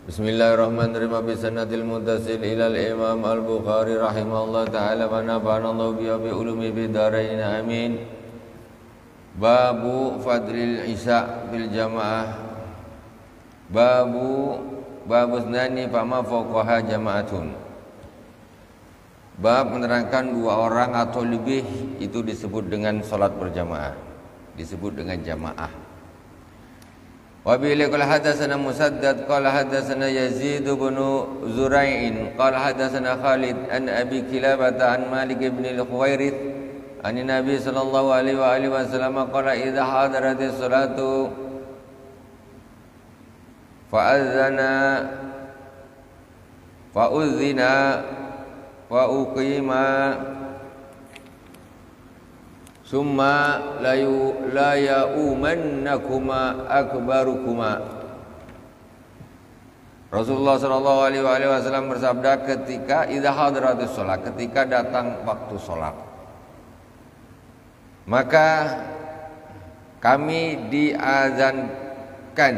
Bismillahirrahmanirrahim. Bisanadil muttasil ilal Imam Al-Bukhari rahimahullah ta'ala wa nafa'ana Allah bi ulumi bidarain amin. Babu fadlil isya bil jamaah. Babu nani fama fawqaha jama'atun. Bab menerangkan dua orang atau lebih itu disebut dengan salat berjamaah, disebut dengan jamaah. Wa bihi qala hadatsana Musaddad qala hadatsana Yazid bin Zurai'in qala hadatsana Khalid an Abi Kilabah an Malik bin al-Khuwairith an Nabi sallallahu alaihi wa alihi wasallam qala idza hadaratis salatu fa'udzina wa uqima summa la ya'umannakuma akbarukuma. Rasulullah sallallahu alaihi wasallam bersabda ketika idza hadaratus shalah, ketika datang waktu salat, maka kami diazankan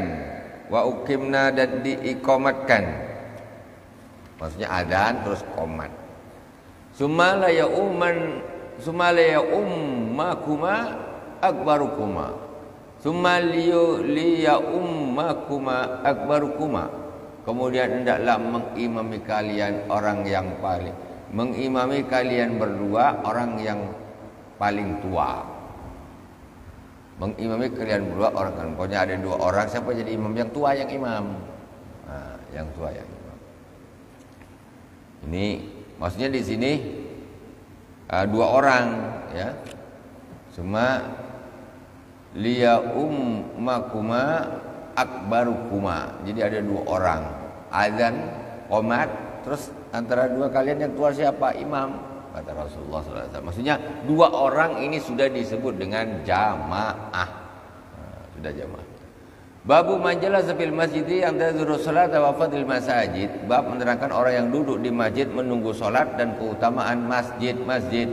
wa uqimna dan diiqamatkan. Maksudnya adzan terus qomat. Summa la ummakuma akbarukuma. Summa ummakuma akbarukuma. Kemudian hendaklah mengimami kalian berdua orang yang paling tua. Mengimami kalian berdua orang kan. Pokoknya ada dua orang, siapa jadi imam? Yang tua yang imam. Nah, yang tua yang imam. Ini maksudnya di sini dua orang, ya. Cuma liya ummakuma akbarukuma. Jadi ada dua orang. Azan, qomat, terus antara dua kalian yang tua siapa? Imam, kata Rasulullah SAW. Maksudnya dua orang ini sudah disebut dengan jamaah. Sudah jamaah. Babu manjalas fil masjid antadzuru salat wa fadil masajid. Bab menerangkan orang yang duduk di masjid menunggu salat dan keutamaan masjid-masjid.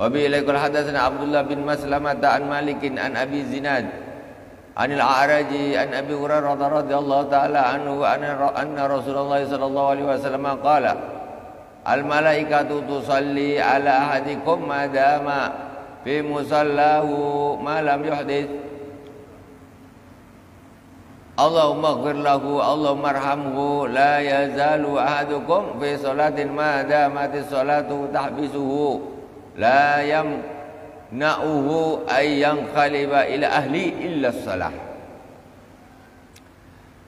Wa bi ilaikal hadatsana Abdullah bin Maslamah an Malikin an Abi Zinad anil A'raji an Abi Hurairah radhiyallahu ta'ala anhu anna Rasulullah sallallahu alaihi wasallam qala al malaikatu tusalli ala ahadikum madama fi musallahu ma lam yuhdits. Allahumma ighfir lahu, Allahumma arhamhu, la yazalu ahadukum fi salatin ma damatis salatu tahbisuhu, la yamna'uhu ay yanqaliba ila ahli illa salah.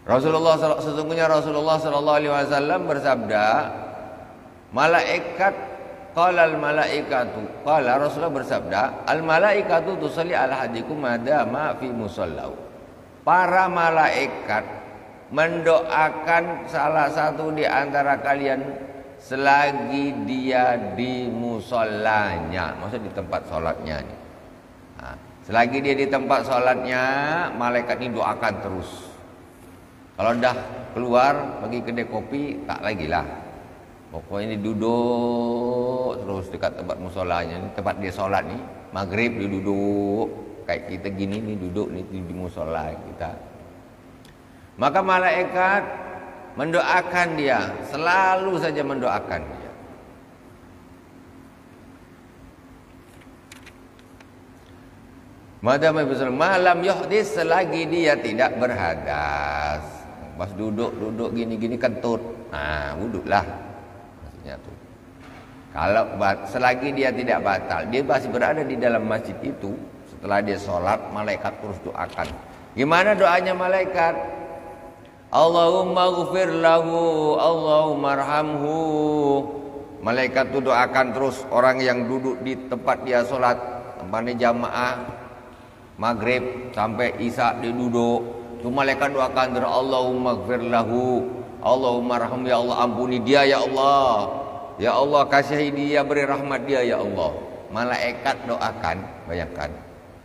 Sesungguhnya Rasulullah sallallahu alaihi wasallam bersabda, malaikat qala Rasulullah bersabda, al malaikatu tusalli ala ahadikum ma dama fi musallahu. Para malaikat mendoakan salah satu di antara kalian selagi dia di musallanya, maksudnya di tempat sholatnya. Nah, selagi dia di tempat sholatnya, malaikat ini doakan terus. Kalau dah keluar pergi kedai kopi, tak lagi lah. Pokoknya ini duduk terus dekat tempat musallanya, tempat dia sholat nih. Maghrib dia duduk. Kayak kita gini nih duduk nih di musola kita. Maka malaikat mendoakan dia, selalu saja mendoakan dia. Malam yuhdis, selagi dia tidak berhadas. Pas duduk gini kentut. Nah, wuduklah. Maksudnya tuh. Kalau selagi dia tidak batal, dia masih berada di dalam masjid itu. Setelah dia sholat, malaikat terus doakan. Gimana doanya malaikat? Allahumma ighfir lahu, Allahumma arhamhu. Malaikat itu doakan terus orang yang duduk di tempat dia sholat, tempatnya jamaah maghrib sampai isya dia duduk. Itu malaikat doakan terus, Allahumma ighfir lahu, Allahumma arhamhu, ya Allah ampuni dia ya Allah. Ya Allah kasihi dia, beri rahmat dia ya Allah. Malaikat doakan, bayangkan.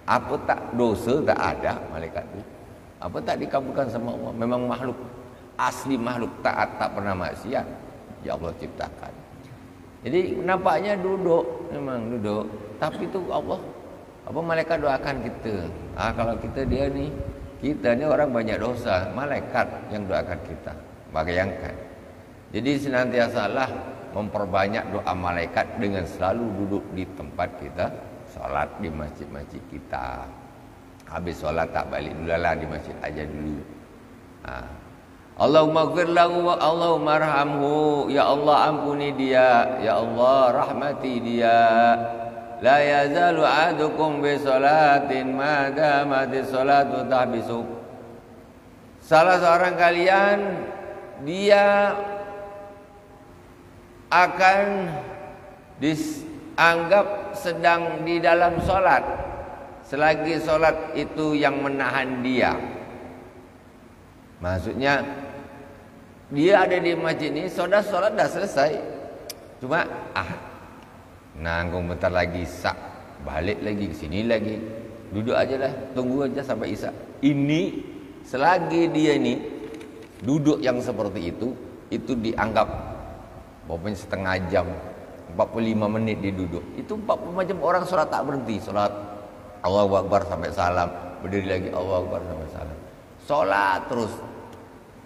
Apa tak dosa tak ada malaikat itu? Apa tak dikabulkan sama Allah? Memang makhluk asli, makhluk taat, tak pernah maksiat. Ya Allah ciptakan. Jadi nampaknya duduk, memang duduk. Tapi itu Allah, malaikat doakan kita. Kalau kita ni orang banyak dosa, malaikat yang doakan kita. Bayangkan. Jadi senantiasalah memperbanyak doa malaikat dengan selalu duduk di tempat kita sholat di masjid-masjid kita. Habis sholat tak balik dulu lah, di masjid aja dulu. Allahumma gfir lahu wa Allahumma arhamhu. Ya Allah ampuni dia, ya Allah rahmati dia. La yazalu ahadukum bi salatin ma damatis salatu tahbisu. Salah seorang kalian dia akan dianggap sedang di dalam solat selagi solat itu yang menahan dia. Maksudnya dia ada di masjid ini, solat dah selesai, cuma nanggung bentar lagi isak, balik lagi ke sini lagi, duduk aja lah, tunggu aja sampai isak. Ini selagi dia ini duduk yang seperti itu dianggap pokoknya setengah jam, 45 menit dia duduk. Itu 40 macam orang sholat tak berhenti. Sholat Allahu Akbar sampai salam, berdiri lagi Allahu Akbar sampai salam. Sholat terus.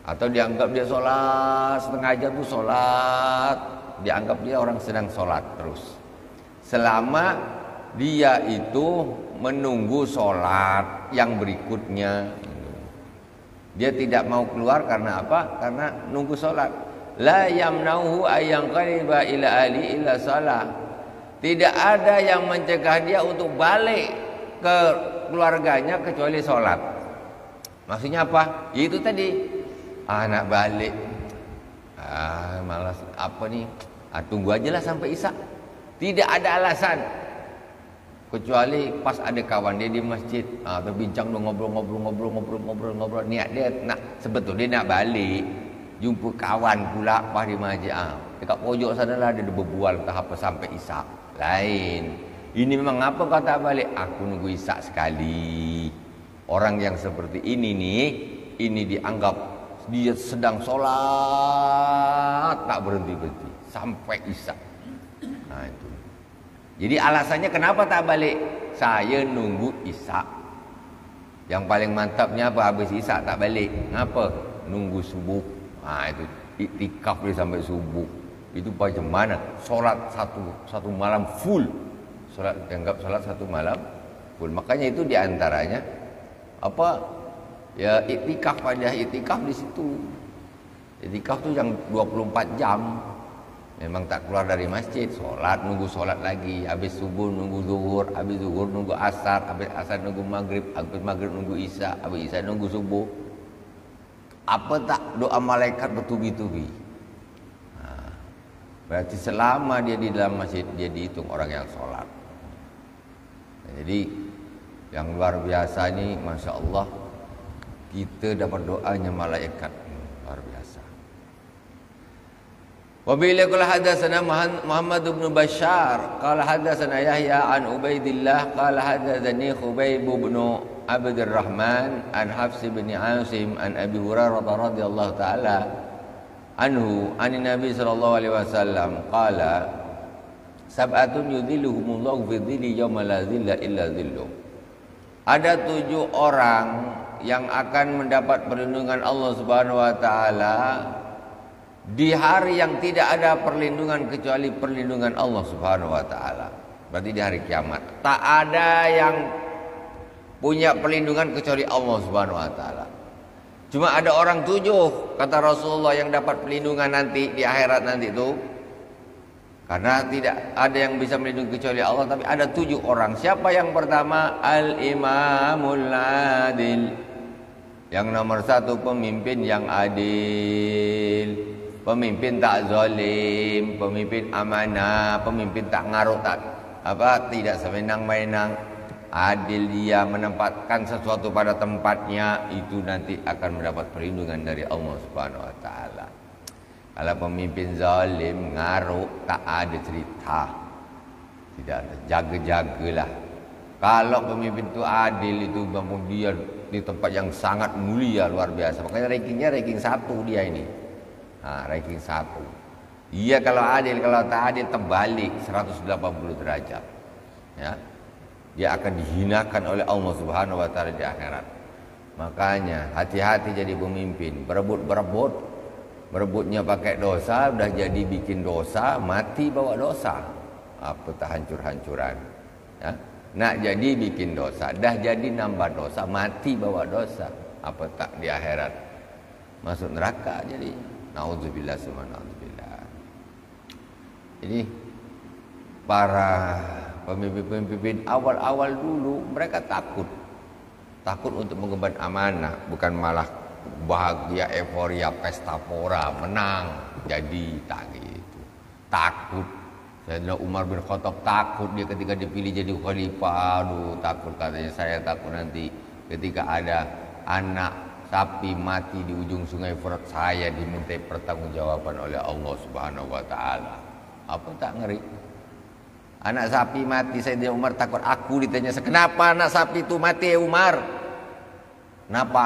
Atau dianggap dia sholat setengah jam itu sholat, dianggap dia orang sedang sholat terus. Selama dia itu menunggu sholat yang berikutnya. Dia tidak mau keluar karena apa? Karena nunggu sholat. La yamnauhu ayyang qariba ila ali illa salah. Tidak ada yang mencegah dia untuk balik ke keluarganya kecuali sholat. Maksudnya apa? Yaitu tadi anak balik, malas apa nih? Tunggu aja lah sampai isya. Tidak ada alasan kecuali pas ada kawan dia di masjid, berbincang ngobrol. Niat dia nak sebetulnya dia nak balik, jumpa kawan pula pas di masjid. Dekat pojok sana lah dia berbual entah apa sampai isya. Lain. Ini memang apa kata balik? Aku nunggu isya sekali. Orang yang seperti ini nih, ini dianggap dia sedang sholat tak berhenti-berhenti sampai isya. Nah itu. Jadi alasannya kenapa tak balik? Saya nunggu isya. Yang paling mantapnya apa? Habis isya tak balik. Ngapa? Nunggu subuh. Itu iktikaf dia sampai subuh. Itu bagaimana? Sholat satu malam full. Sholat dianggap sholat satu malam full. Makanya itu diantaranya apa? Ya iktikaf aja, iktikaf di situ. Iktikaf tu yang 24 jam. Memang tak keluar dari masjid, sholat, nunggu sholat lagi, habis subuh nunggu zuhur, habis zuhur nunggu asar, habis asar nunggu maghrib, habis maghrib nunggu isya, habis isya nunggu subuh. Apa tak doa malaikat bertubi-tubi? Berarti selama dia di dalam masjid, dia dihitung orang yang sholat. Jadi yang luar biasa ini, Masya Allah, kita dapat doanya malaikat. Luar biasa. Wabila qala hadatsana Muhammad bin Bashar qala hadatsana Yahya an Ubaidillah qala hadatsani Khubayb bin Abdurrahman an Hafs bin Asim an Abi Hurairah radhiyallahu taala anhu an Nabi sallallahu alaihi wasallam qala sab'atun yudhilluhumullahu fi dhilli yauma la dhilla illa dhilluh. Ada 7 orang yang akan mendapat perlindungan Allah Subhanahu wa taala di hari yang tidak ada perlindungan kecuali perlindungan Allah Subhanahu wa taala. Berarti di hari kiamat tak ada yang punya perlindungan kecuali Allah Subhanahu wa taala. Cuma ada orang 7 kata Rasulullah yang dapat perlindungan nanti di akhirat nanti itu. Karena tidak ada yang bisa melindungi kecuali Allah, tapi ada 7 orang. Siapa yang pertama? Al-Imamul Adil. Yang nomor 1 pemimpin yang adil. Pemimpin tak zalim, pemimpin amanah, pemimpin tak ngaruh, tidak semenang-menang. Adil dia menempatkan sesuatu pada tempatnya, itu nanti akan mendapat perlindungan dari Allah Subhanahu wa taala. Kalau pemimpin zalim, ngaruh, tak ada cerita. Tidak ada, jaga-jagalah. Kalau pemimpin itu adil, itu bangun dia di tempat yang sangat mulia, luar biasa. Makanya rankingnya ranking 1 dia ini. Ranking 1. Iya kalau adil, kalau tak adil terbalik 180 derajat. Ya. Dia akan dihinakan oleh Allah Subhanahu wa taala di akhirat. Makanya hati-hati jadi pemimpin, berebut Merebutnya pakai dosa, udah jadi bikin dosa, mati bawa dosa. Apa tak hancur-hancuran. Ya? Nak jadi bikin dosa, dah jadi nambah dosa, mati bawa dosa. Apa tak di akhirat masuk neraka jadi. Nauzubillah summa nauzubillah. Jadi para pemimpin-pemimpin awal-awal dulu mereka takut untuk mengemban amanah, bukan malah bahagia, euforia, pesta pora, menang jadi, tak gitu. Takut. Sayyidina Umar bin Khattab takut dia ketika dipilih jadi khalifah. Aduh, takut katanya, saya takut nanti ketika ada anak sapi mati di ujung sungai Furat, saya dimintai pertanggungjawaban oleh Allah Subhanahu wa taala. Apa tak ngeri? Anak sapi mati, Sayyidina Umar takut. Aku ditanya, "Kenapa anak sapi itu mati, Umar?" "Kenapa?"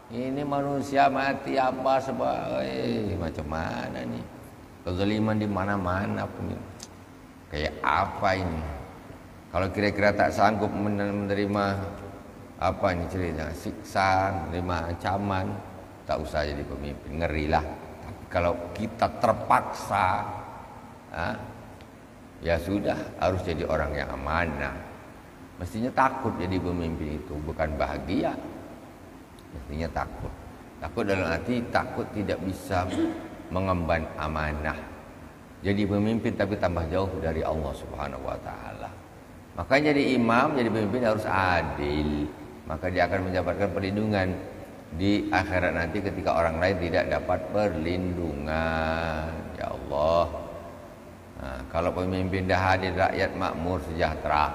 "Ini manusia mati apa sebab macam mana nih? Kezaliman di mana-mana pun. Kayak apa ini? Kalau kira-kira tak sanggup menerima apa ini cerita, siksa, menerima ancaman, tak usah jadi pemimpin, ngerilah. Tapi kalau kita terpaksa, ya sudah, harus jadi orang yang amanah. Mestinya takut jadi pemimpin itu, bukan bahagia. Mestinya takut. Takut dalam arti takut tidak bisa mengemban amanah. Jadi pemimpin tapi tambah jauh dari Allah Subhanahu wa taala. Makanya jadi imam, jadi pemimpin harus adil. Maka dia akan mendapatkan perlindungan di akhirat nanti ketika orang lain tidak dapat perlindungan. Ya Allah. Nah, kalau pemimpin dah hadir, rakyat makmur sejahtera.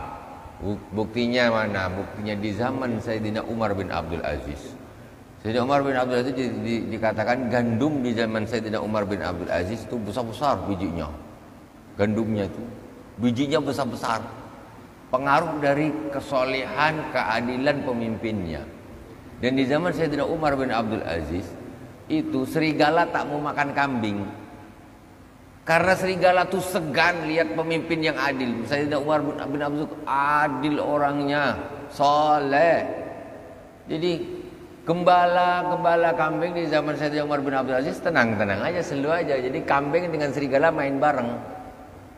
Buktinya mana? Buktinya di zaman Sayyidina Umar bin Abdul Aziz. Sayyidina Umar bin Abdul Aziz dikatakan gandum di zaman Sayyidina Umar bin Abdul Aziz itu besar-besar bijinya. Gandumnya itu bijinya besar-besar. Pengaruh dari kesolehan, keadilan pemimpinnya. Dan di zaman Sayyidina Umar bin Abdul Aziz itu serigala tak mau makan kambing. Karena serigala itu segan lihat pemimpin yang adil. Sayyidina Umar bin Abdul Aziz adil orangnya, soleh. Jadi gembala kambing di zaman Sayyidina Umar bin Abdul Aziz tenang-tenang aja, selu aja. Jadi kambing dengan serigala main bareng.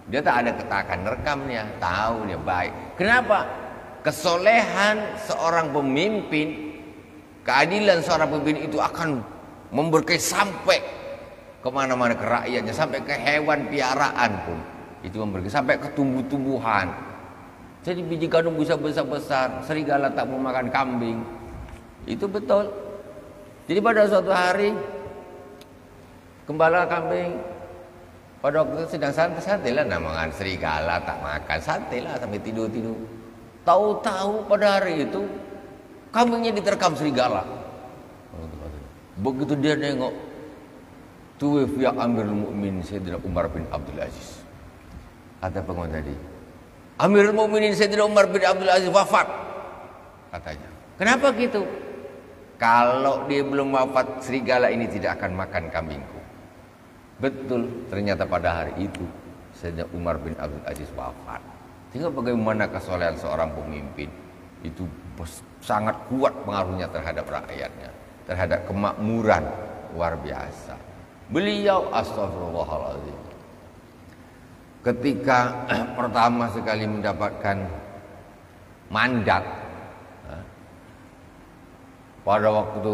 Dia tak ada ketakan rekamnya, tahu dia baik. Kenapa? Kesolehan seorang pemimpin, keadilan seorang pemimpin itu akan memberkahi sampai kemana-mana ke rakyatnya, sampai ke hewan piaraan pun itu memberkahi, sampai ke tumbuh-tumbuhan. Jadi biji gandum bisa besar-besar, serigala tak mau makan kambing. Itu betul. Jadi pada suatu hari gembala kambing pada waktu itu sedang santai-santai lah, namanya serigala tak makan, santai lah sampai tidur-tidur. Tahu-tahu pada hari itu kambingnya diterkam serigala. Begitu dia nengok, tuwif ya Amirul Mukminin Sayyidina Umar bin Abdul Aziz. Kata penguasa tadi, Amirul Mukminin Sayyidina Umar bin Abdul Aziz wafat. Katanya. Kenapa gitu? Kalau dia belum wafat, serigala ini tidak akan makan kambingku. Betul, ternyata pada hari itu Sayyidina Umar bin Abdul Aziz wafat. Sehingga bagaimana kesolehan seorang pemimpin itu sangat kuat pengaruhnya terhadap rakyatnya, terhadap kemakmuran, luar biasa. Beliau astagfirullahaladzim, ketika pertama sekali mendapatkan mandat, pada waktu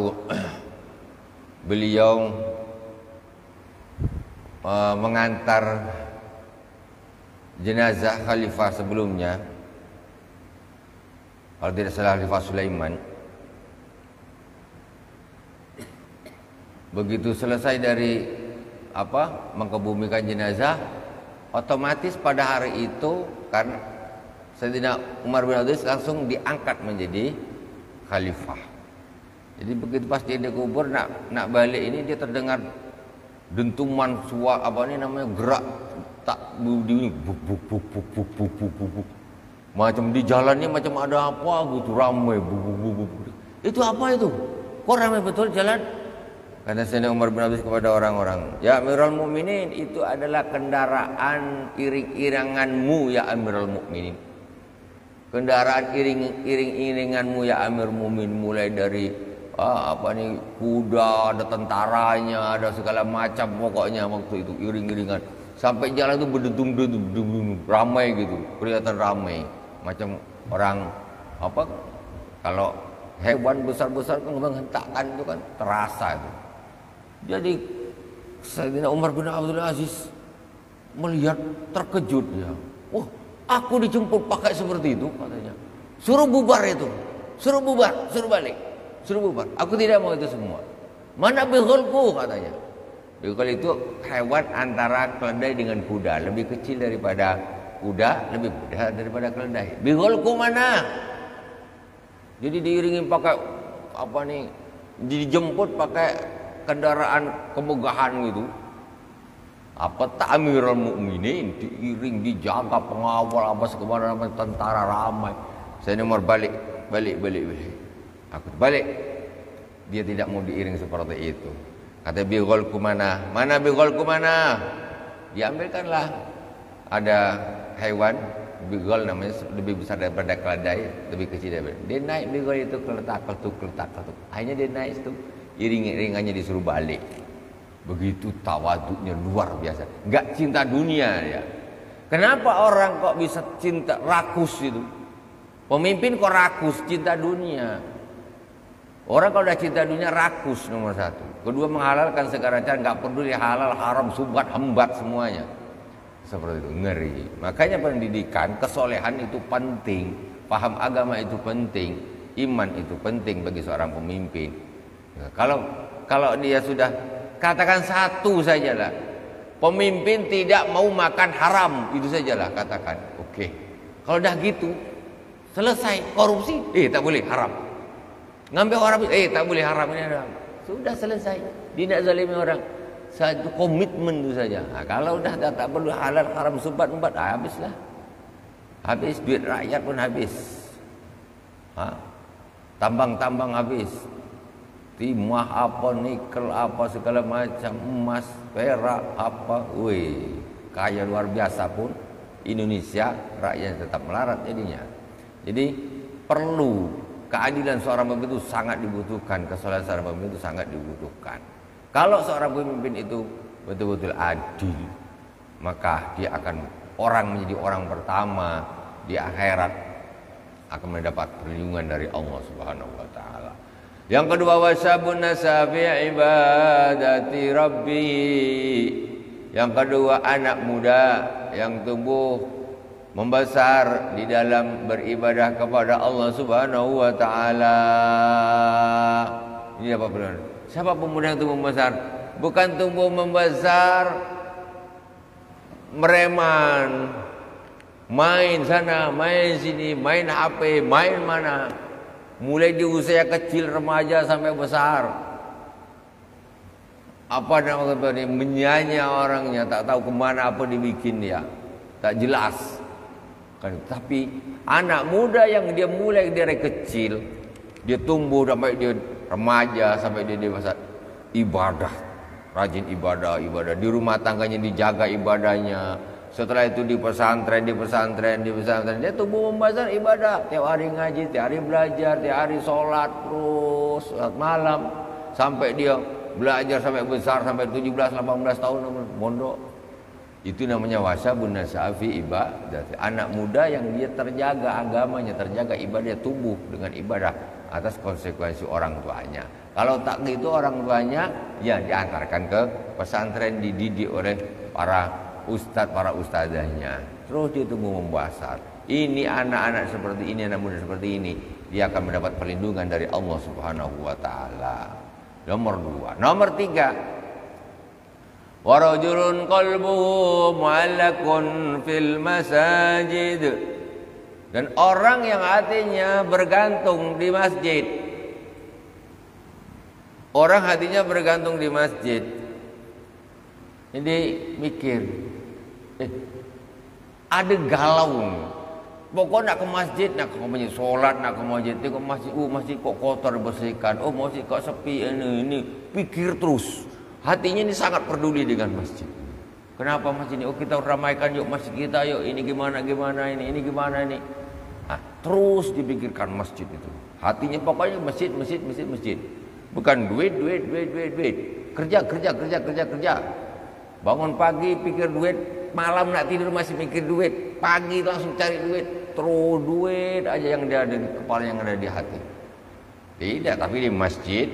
beliau mengantar jenazah khalifah sebelumnya, kalau tidak salah Khalifah Sulaiman. Begitu selesai dari mengkebumikan jenazah, otomatis pada hari itu karena Sayyidina Umar bin Abdul Aziz langsung diangkat menjadi khalifah. Jadi begitu pas dia dikubur nak balik ini, dia terdengar dentuman suara gerak tak bunyi buk buk buk buk buk buk buk buk buk. Macam di jalannya macam ada apa gitu, ramai buk buk buk buk. Itu apa itu? Kok ramai betul jalan? Kata Sayyidina Umar bin Abdul Aziz kepada orang-orang, "Ya Amirul Mukminin, itu adalah kendaraan iring-iringanmu ya Amirul Mukminin. Kendaraan iring-iringanmu ya Amirul Mukminin, mulai dari apa nih, kuda, ada tentaranya, ada segala macam pokoknya waktu itu iring-iringan. Sampai jalan itu berdentum-dentum ramai gitu, kelihatan ramai. Macam orang apa, kalau hewan besar-besar kan menghentakkan itu kan terasa itu. Jadi Sayyidina Umar bin Abdul Aziz melihat terkejut dia. Wah, aku dijemput pakai seperti itu katanya. Suruh bubar itu, suruh bubar, suruh balik, suruh bubar. Aku tidak mau itu semua. Mana bigholku katanya. Bighol itu hewan antara keledai dengan kuda, lebih kecil daripada kuda, lebih mudah daripada keledai. Bigholku mana? Jadi diiringin pakai apa nih? Dijemput pakai kendaraan kemegahan gitu. Apa tak Amirul Mukminin, diiring, dijaga pengawal apa sekemana tentara ramai. Saya nomor balik. Aku balik. Dia tidak mau diiring seperti itu. Kata bigholku mana? Mana bigholku mana? Diambilkanlah. Ada hewan bighol namanya lebih besar daripada keledai, lebih kecil daripada. Dia naik bighol itu keletak. Akhirnya dia naik itu, iring-iringannya disuruh balik. Begitu tawaduknya luar biasa. Enggak cinta dunia ya. Kenapa orang kok bisa cinta rakus itu? Pemimpin kok rakus, cinta dunia. Orang kalau udah cinta dunia rakus nomor satu. Kedua menghalalkan segala cara, nggak peduli halal, haram, subat, hembat semuanya. Seperti itu, ngeri. Makanya pendidikan, kesolehan itu penting. Paham agama itu penting. Iman itu penting bagi seorang pemimpin. Nah, kalau dia sudah, katakan satu sajalah. Pemimpin tidak mau makan haram, itu sajalah katakan. Oke. Kalau udah gitu, selesai. Korupsi, tak boleh, haram. Ngambil orang, tak boleh, haram, ini haram. Sudah selesai. Dia tidak zalimi orang. Satu komitmen itu saja. Nah, kalau udah tak perlu halal, haram, subat, habislah. Habis, duit rakyat pun habis. Tambang-tambang habis. Timah apa, nikel apa, segala macam, emas, perak apa. Wih, kaya luar biasa pun Indonesia, rakyat tetap melarat jadinya. Jadi perlu keadilan seorang pemimpin itu sangat dibutuhkan, kesolehan seorang pemimpin itu sangat dibutuhkan. Kalau seorang pemimpin itu betul-betul adil, maka dia akan menjadi orang pertama di akhirat, akan mendapat perlindungan dari Allah Subhanahu wa taala. Yang kedua, wasabun nasafi ibadati rabbi. Yang kedua, anak muda yang tumbuh membesar di dalam beribadah kepada Allah Subhanahu wa taala. Ini apa benar? Siapa pemuda yang tumbuh membesar? Bukan tumbuh membesar mereman, main sana, main sini, main HP, main mana. Mulai di usia kecil, remaja sampai besar. Apa namanya, menyanya orangnya, tak tahu kemana apa dibikin dia, tak jelas. Tapi anak muda yang dia mulai dari kecil, dia tumbuh sampai dia remaja, sampai dia dewasa, ibadah, rajin ibadah, di rumah tangganya dijaga ibadahnya. Setelah itu di pesantren, dia tumbuh membesar ibadah, tiap hari ngaji, tiap hari belajar, tiap hari sholat terus, sholat malam, sampai dia belajar sampai besar, sampai 17-18 tahun mondok. Itu namanya wasabun nasafi ibadah. Anak muda yang dia terjaga agamanya, terjaga ibadah, tumbuh dengan ibadah atas konsekuensi orang tuanya. Kalau tak gitu orang tuanya, ya diantarkan ke pesantren, dididik oleh para ustadz, para ustazahnya. Terus dia tumbuh membesar. Ini anak-anak seperti ini, anak muda seperti ini, dia akan mendapat perlindungan dari Allah Subhanahu wa taala. Nomor 2. Nomor 3. Wa rajulun qalbuhu mu'allaqun fil masajid. Dan orang yang hatinya bergantung di masjid. Orang hatinya bergantung di masjid. Jadi mikir, ada galau. Pokoknya nak ke masjid, nak ke masjid solat, nak ke masjid, tengok masjid, masjid kok kotor bersihkan, masjid kok sepi, ini pikir terus. Hatinya ini sangat peduli dengan masjid. Kenapa masjid ini? Kita ramaikan yuk masjid kita, yuk ini gimana ini gimana ini. Terus dipikirkan masjid itu. Hatinya pokoknya masjid. Bukan duit. Kerja. Bangun pagi pikir duit, malam nak tidur masih mikir duit, pagi langsung cari duit, terus duit aja yang ada di kepala, yang ada di hati. Tidak, tapi di masjid.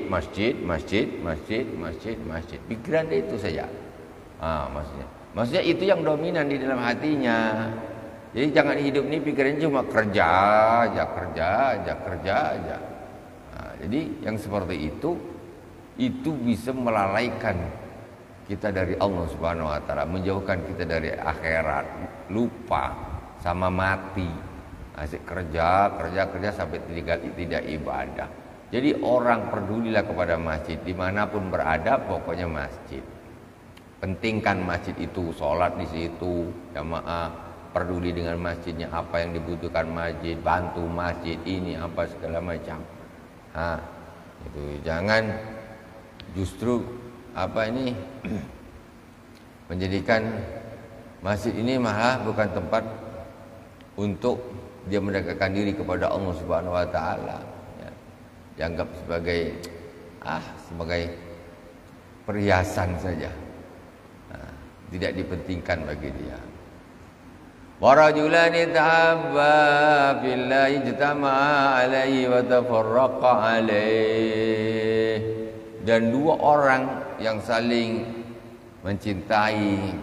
Pikiran dia itu saja. Maksudnya itu yang dominan di dalam hatinya. Jadi jangan hidup ini pikirannya cuma kerja aja. Jadi yang seperti itu bisa melalaikan kita dari Allah Subhanahu wa taala, menjauhkan kita dari akhirat, lupa sama mati. Asik kerja sampai tidak ibadah. Jadi orang pedulilah kepada masjid dimanapun berada, pokoknya masjid. Pentingkan masjid itu, sholat di situ, jamaah, peduli dengan masjidnya, apa yang dibutuhkan masjid, bantu masjid ini apa segala macam. Itu jangan justru menjadikan masjid ini malah bukan tempat untuk dia mendekatkan diri kepada Allah Subhanahu wa taala. Dianggap sebagai perhiasan saja. Tidak dipentingkan bagi dia. Wa rajulani tahabba billahi ijtama'a alaihi wa tafarraqa alaihi. Dan dua orang yang saling mencintai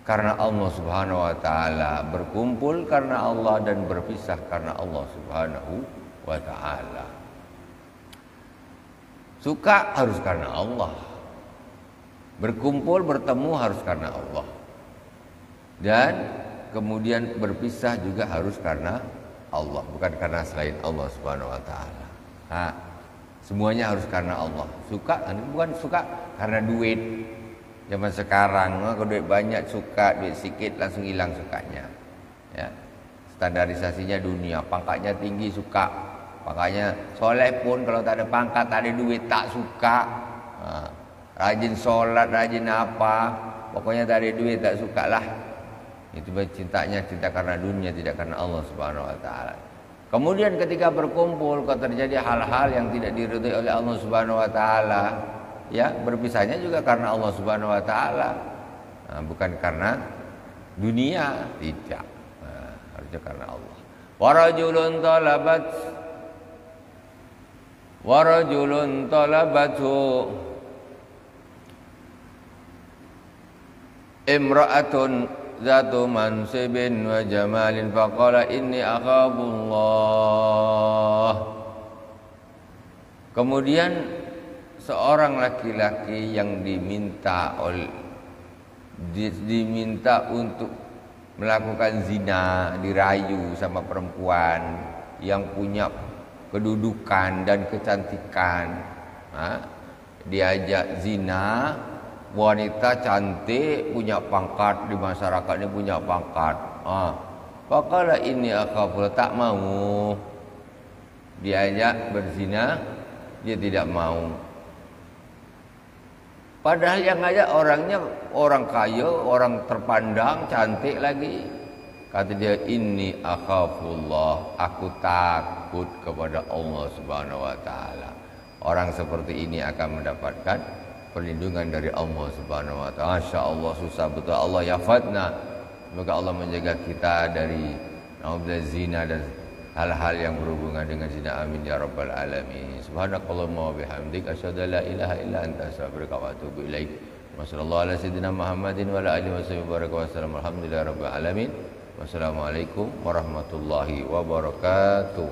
karena Allah Subhanahu wa taala, berkumpul karena Allah dan berpisah karena Allah Subhanahu wa taala. Suka harus karena Allah. Berkumpul, bertemu harus karena Allah. Dan kemudian berpisah juga harus karena Allah, bukan karena selain Allah Subhanahu wa taala. Semuanya harus karena Allah. Suka, bukan suka karena duit. Zaman sekarang, kalau duit banyak suka, duit sedikit langsung hilang sukanya. Ya. Standarisasinya dunia, pangkatnya tinggi suka. Makanya soleh pun kalau tak ada pangkat, tak ada duit, tak suka. Rajin sholat, rajin apa, pokoknya tak ada duit, tak suka lah. Itu cintanya cinta karena dunia, tidak karena Allah Subhanahu wa taala. Kemudian ketika berkumpul, kalau terjadi hal-hal yang tidak diridhai oleh Allah Subhanahu wa taala, ya berpisahnya juga karena Allah Subhanahu wa taala. Bukan karena dunia, tidak. Harusnya karena Allah. Warajulun talabatu imra'atun zatu mansibin wa jamalin faqala inni akhabullah. Kemudian seorang laki-laki yang diminta untuk melakukan zina, dirayu sama perempuan yang punya kedudukan dan kecantikan, diajak zina, wanita cantik punya pangkat di masyarakat ini, punya pangkat. Faqala inni akhafullah, tak mau diajak berzina, dia tidak mau. Padahal yang ngajak orangnya orang kaya, orang terpandang, cantik lagi. Kata dia, inni akhafullah, aku takut kepada Allah Subhanahu wa taala. Orang seperti ini akan mendapatkan perlindungan dari Allah Subhanahu wa taala. Masya Allah, susah betul. Allah yafatna. Semoga Allah menjaga kita dari zina dan hal-hal yang berhubungan dengan zina. Amin ya rabbal alamin. Subhanakallahumma wa bihamdik asyhadu an la ilaha illa anta astaghfiruka wa atubu ilaik. Wassallallahu ala sayyidina Muhammadin wa ala alihi wasallam. Alhamdulillahirabbil alamin. Wassalamualaikum warahmatullahi wabarakatuh.